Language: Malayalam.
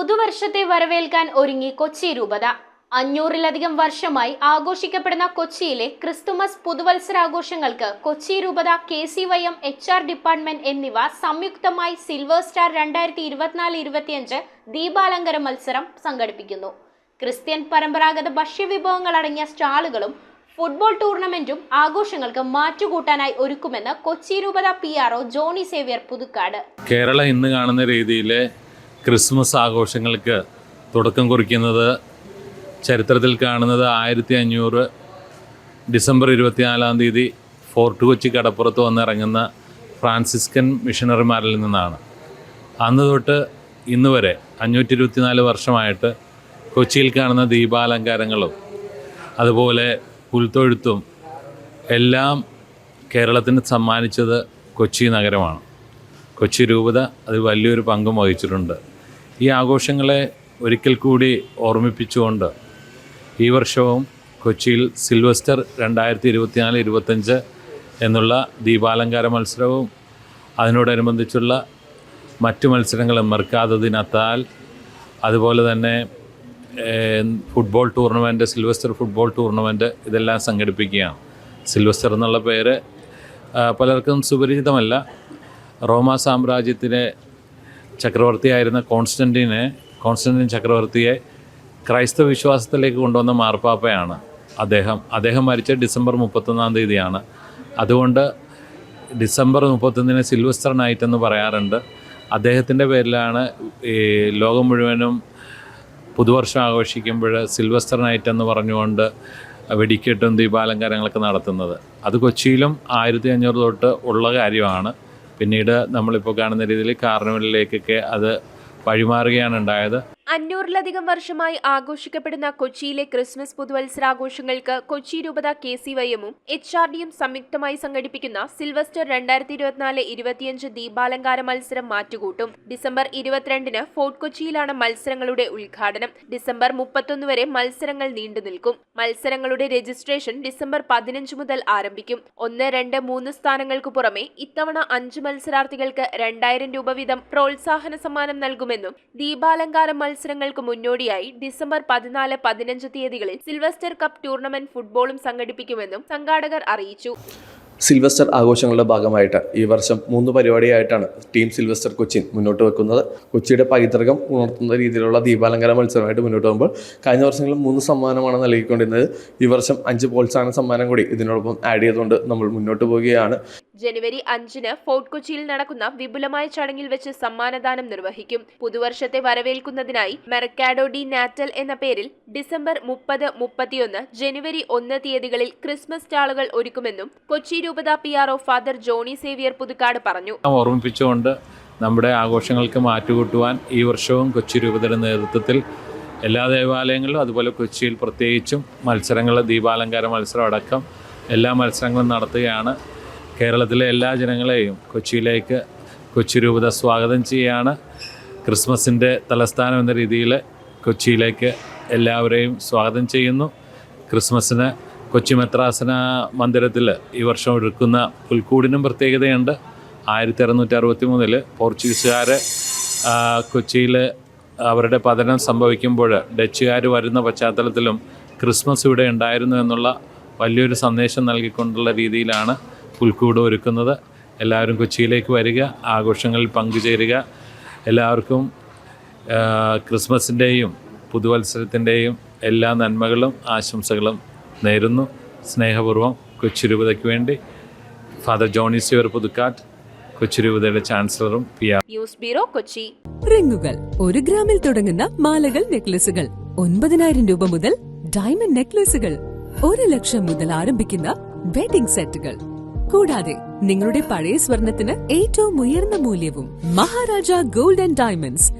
പുതുവർഷത്തെ വരവേൽക്കാൻ ഒരുങ്ങി കൊച്ചി രൂപത. 500-ലധികം വർഷമായി ആഘോഷിക്കപ്പെടുന്ന കൊച്ചിയിലെ ക്രിസ്തുമസ് പുതുവത്സരാഘോഷങ്ങൾക്ക് കൊച്ചി രൂപത, KCYM, HR ഡിപ്പാർട്ട്മെന്റ് എന്നിവ സംയുക്തമായി സിൽവർ സ്റ്റാർ 2024-25 ദീപാലങ്കാര മത്സരം സംഘടിപ്പിക്കുന്നു. ക്രിസ്ത്യൻ പരമ്പരാഗത ഭക്ഷ്യവിഭവങ്ങൾ അടങ്ങിയ സ്റ്റാളുകളും ഫുട്ബോൾ ടൂർണമെന്റും ആഘോഷങ്ങൾക്ക് മാറ്റുകൂട്ടാനായി ഒരുക്കുമെന്ന് കൊച്ചി രൂപത PRO ജോണി സേവ്യർ പുതുക്കാട്. കേരളം ഇന്ന് കാണുന്ന രീതിയിലെ ക്രിസ്മസ് ആഘോഷങ്ങൾക്ക് തുടക്കം കുറിക്കുന്നത് ചരിത്രത്തിൽ കാണുന്നത് 1500 ഡിസംബർ 24 ഫോർട്ട് കൊച്ചി കടപ്പുറത്ത് വന്നിറങ്ങുന്ന ഫ്രാൻസിസ്കൻ മിഷണറിമാരിൽ നിന്നാണ്. അന്ന് തൊട്ട് ഇന്ന് വരെ 524 വർഷമായിട്ട് കൊച്ചിയിൽ കാണുന്ന ദീപാലങ്കാരങ്ങളും അതുപോലെ പുൽത്തൊഴുത്തും എല്ലാം കേരളത്തിന് സമ്മാനിച്ചത് കൊച്ചി നഗരമാണ്. കൊച്ചി രൂപത അത് വലിയൊരു പങ്കും വഹിച്ചിട്ടുണ്ട്. ഈ ആഘോഷങ്ങളെ ഒരിക്കൽ കൂടി ഓർമ്മിപ്പിച്ചുകൊണ്ട് ഈ വർഷവും കൊച്ചിയിൽ സിൽവസ്റ്റർ 2024-25 എന്നുള്ള ദീപാലങ്കാര മത്സരവും അതിനോടനുബന്ധിച്ചുള്ള മറ്റു മത്സരങ്ങളും മെർക്കാദോ ദി നത്താൽ, അതുപോലെ തന്നെ football tournament, Sylvester football tournament ഇതെല്ലാം സംഘടിപ്പിക്കുകയാണ്. സിൽവസ്റ്റർ എന്നുള്ള പേര് പലർക്കും സുപരിചിതമല്ല. റോമാ സാമ്രാജ്യത്തിലെ ചക്രവർത്തിയായിരുന്ന കോൺസ്റ്റന്റീൻ ചക്രവർത്തിയെ ക്രൈസ്തവ വിശ്വാസത്തിലേക്ക് കൊണ്ടുവന്ന മാർപ്പാപ്പയാണ് അദ്ദേഹം മരിച്ച ഡിസംബർ 31 അതുകൊണ്ട് ഡിസംബർ 31 സിൽവസ്റ്റർ നൈറ്റ് എന്ന് പറയാറുണ്ട്. അദ്ദേഹത്തിൻ്റെ പേരിലാണ് ഈ ലോകം മുഴുവനും പുതുവർഷം ആഘോഷിക്കുമ്പോൾ സിൽവസ്റ്റർ നൈറ്റ് എന്ന് പറഞ്ഞുകൊണ്ട് വെടിക്കെട്ടും ദീപാലങ്കാരങ്ങളൊക്കെ നടത്തുന്നത്. അത് കൊച്ചിയിലും 1500 തൊട്ട് ഉള്ള കാര്യമാണ്. പിന്നീട് നമ്മളിപ്പോൾ കാണുന്ന രീതിയിൽ കാർണിവലിലേക്കൊക്കെ അത് വഴിമാറുകയാണ് ഉണ്ടായത്. 500-ലധികം വർഷമായി ആഘോഷിക്കപ്പെടുന്ന കൊച്ചിയിലെ ക്രിസ്മസ് പുതുവത്സരാഘോഷങ്ങൾക്ക് കൊച്ചി രൂപത, KCYM-ഉം HRD-യും സംയുക്തമായി സംഘടിപ്പിക്കുന്ന സിൽവസ്റ്റർ 2024-25 ദീപാലങ്കാര മത്സരം മാറ്റുകൂട്ടും. ഡിസംബർ 22 ഫോർട്ട് കൊച്ചിയിലാണ് മത്സരങ്ങളുടെ ഉദ്ഘാടനം. ഡിസംബർ 31 വരെ മത്സരങ്ങൾ നീണ്ടു നിൽക്കും. മത്സരങ്ങളുടെ രജിസ്ട്രേഷൻ ഡിസംബർ 15 മുതൽ ആരംഭിക്കും. 1, 2, 3 സ്ഥാനങ്ങൾക്ക് പുറമെ ഇത്തവണ 5 മത്സരാർത്ഥികൾക്ക് 2000 രൂപ വീതം പ്രോത്സാഹന സമ്മാനം നൽകുമെന്നും ദീപാലങ്കാര മത്സരങ്ങൾക്ക് മുന്നോടിയായി ഡിസംബർ 14, 15 തീയതികളിൽ സിൽവസ്റ്റർ കപ്പ് ടൂർണമെന്റ് ഫുട്ബോളും സംഘടിപ്പിക്കുമെന്നും സംഘാടകർ അറിയിച്ചു. സിൽവസ്റ്റർ ആഘോഷങ്ങളുടെ ഭാഗമായിട്ട് ഈ വർഷം 3 പരിപാടിയായിട്ടാണ് ടീം സിൽവസ്റ്റർ കൊച്ചി മുന്നോട്ട് വെക്കുന്നത്. കൊച്ചിയുടെ പൈതൃകം ഉണർത്തുന്ന രീതിയിലുള്ള ദീപാലങ്കാര മത്സരമായിട്ട് മുന്നോട്ട് പോകുമ്പോൾ കഴിഞ്ഞ വർഷങ്ങളിൽ 3 സമ്മാനമാണ് നൽകിക്കൊണ്ടിരുന്നത്. ഈ വർഷം 5 പ്രോത്സാഹന സമ്മാനം കൂടി ഇതിനോടൊപ്പം ആഡ് ചെയ്തുകൊണ്ട് നമ്മൾ മുന്നോട്ട് പോവുകയാണ്. ജനുവരി 5 ഫോർട്ട് കൊച്ചിയിൽ നടക്കുന്ന വിപുലമായ ചടങ്ങിൽ വെച്ച് സമ്മാനദാനം നിർവഹിക്കും. പുതുവർഷത്തെ വരവേൽക്കുന്നതിനായി മെർക്കാഡോ ഡി നാറ്റൽ എന്ന പേരിൽ ഡിസംബർ 30, 31, ജനുവരി 1 തീയതികളിൽ ക്രിസ്മസ് സ്റ്റാളുകൾ ഒരുക്കുമെന്നും കൊച്ചി രൂപത PRO ഫാദർ ജോണി സേവ്യർ പുതുക്കാട് പറഞ്ഞു. ഓർമ്മിപ്പിച്ചുകൊണ്ട് നമ്മുടെ ആഘോഷങ്ങൾക്ക് മാറ്റുകൂട്ടുവാൻ ഈ വർഷവും കൊച്ചി രൂപതയുടെ നേതൃത്വത്തിൽ എല്ലാ ദേവാലയങ്ങളിലും അതുപോലെ കൊച്ചിയിൽ പ്രത്യേകിച്ചും മത്സരങ്ങൾ, ദീപാലങ്കാര മത്സരം അടക്കം എല്ലാ മത്സരങ്ങളും നടത്തുകയാണ്. കേരളത്തിലെ എല്ലാ ജനങ്ങളെയും കൊച്ചിയിലേക്ക് കൊച്ചി രൂപത സ്വാഗതം ചെയ്യുകയാണ്. ക്രിസ്മസിൻ്റെ തലസ്ഥാനം എന്ന രീതിയിൽ കൊച്ചിയിലേക്ക് എല്ലാവരെയും സ്വാഗതം ചെയ്യുന്നു. ക്രിസ്മസിന് കൊച്ചി മെത്രാസന മന്ദിരത്തിൽ ഈ വർഷം ഒരുക്കുന്ന പുൽക്കൂടിനും പ്രത്യേകതയുണ്ട്. 1663 പോർച്ചുഗീസുകാർ കൊച്ചിയിൽ അവരുടെ പതനം സംഭവിക്കുമ്പോൾ ഡച്ചുകാർ വരുന്ന പശ്ചാത്തലത്തിലും ക്രിസ്മസ് ഇവിടെ ഉണ്ടായിരുന്നു എന്നുള്ള വലിയൊരു സന്ദേശം നൽകിക്കൊണ്ടുള്ള രീതിയിലാണ് പുൽക്കൂട് ഒരുക്കുന്നത്. എല്ലാവരും കൊച്ചിയിലേക്ക് വരിക, ആഘോഷങ്ങളിൽ പങ്കുചേരുക. എല്ലാവർക്കും ക്രിസ്മസിൻ്റെയും പുതുവത്സരത്തിൻ്റെയും എല്ലാ നന്മകളും ആശംസകളും നേരുന്നു. സ്നേഹപൂർവ്വം കൊച്ചി രൂപതയ്ക്ക് വേണ്ടി ഫാദർ ജോണി സേവ്യർ പുതുക്കാട്, കൊച്ചി രൂപതയുടെ ചാൻസലറും PR. News bureau, Kochi. റിങ്ങുകൾ 1 ഗ്രാമിൽ തുടങ്ങുന്ന മാലകൾ, നെക്ലസുകൾ 9000 രൂപ മുതൽ ഡയമണ്ട് നെക്ലസുകൾ 1 ലക്ഷം മുതൽ ആരംഭിക്കുന്ന വെഡിംഗ് സെറ്റുകൾ, കൂടാതെ നിങ്ങളുടെ പഴയ സ്വർണത്തിന് ഏറ്റവും ഉയർന്ന മൂല്യവും മഹാരാജ ഗോൾഡ് ആൻഡ് ഡയമണ്ട്സ്